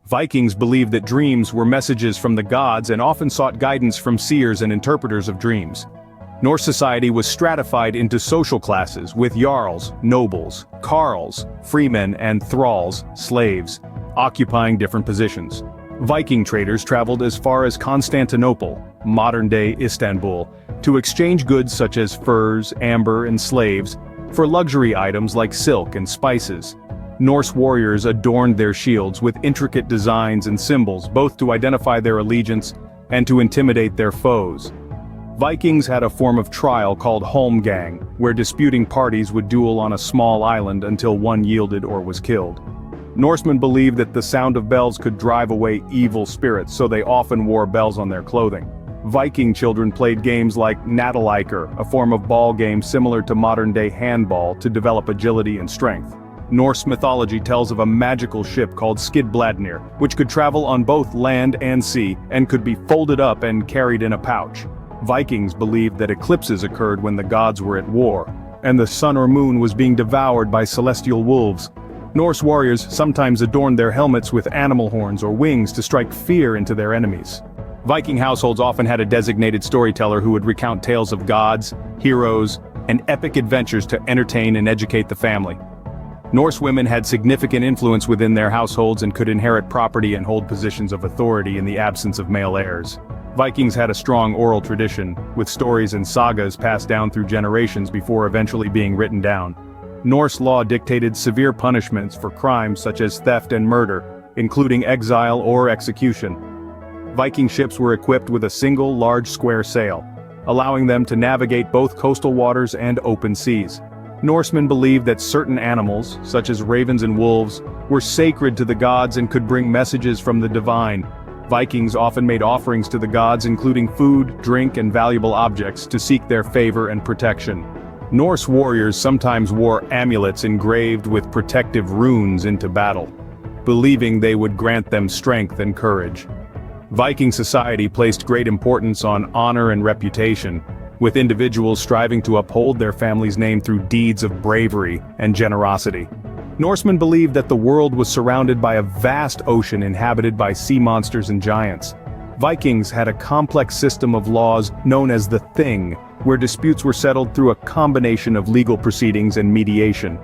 Vikings believed that dreams were messages from the gods and often sought guidance from seers and interpreters of dreams. Norse society was stratified into social classes, with jarls, nobles, carls, freemen, and thralls, slaves, occupying different positions. Viking traders traveled as far as Constantinople, modern-day Istanbul, to exchange goods such as furs, amber, and slaves, for luxury items like silk and spices. Norse warriors adorned their shields with intricate designs and symbols, both to identify their allegiance and to intimidate their foes. Vikings had a form of trial called holmgang, where disputing parties would duel on a small island until one yielded or was killed. Norsemen believed that the sound of bells could drive away evil spirits, so they often wore bells on their clothing. Viking children played games like nataleikr, a form of ball game similar to modern-day handball, to develop agility and strength. Norse mythology tells of a magical ship called Skidbladnir, which could travel on both land and sea, and could be folded up and carried in a pouch. Vikings believed that eclipses occurred when the gods were at war, and the sun or moon was being devoured by celestial wolves. Norse warriors sometimes adorned their helmets with animal horns or wings to strike fear into their enemies. Viking households often had a designated storyteller who would recount tales of gods, heroes, and epic adventures to entertain and educate the family. Norse women had significant influence within their households and could inherit property and hold positions of authority in the absence of male heirs. Vikings had a strong oral tradition, with stories and sagas passed down through generations before eventually being written down. Norse law dictated severe punishments for crimes such as theft and murder, including exile or execution. Viking ships were equipped with a single large square sail, allowing them to navigate both coastal waters and open seas. Norsemen believed that certain animals, such as ravens and wolves, were sacred to the gods and could bring messages from the divine. Vikings often made offerings to the gods, including food, drink, and valuable objects, to seek their favor and protection. Norse warriors sometimes wore amulets engraved with protective runes into battle, believing they would grant them strength and courage. Viking society placed great importance on honor and reputation, with individuals striving to uphold their family's name through deeds of bravery and generosity. Norsemen believed that the world was surrounded by a vast ocean inhabited by sea monsters and giants. Vikings had a complex system of laws known as the Thing, where disputes were settled through a combination of legal proceedings and mediation.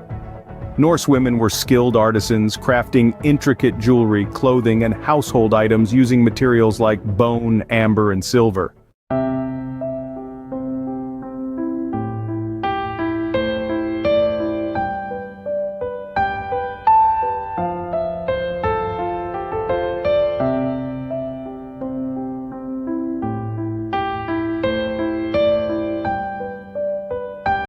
Norse women were skilled artisans, crafting intricate jewelry, clothing, and household items using materials like bone, amber, and silver.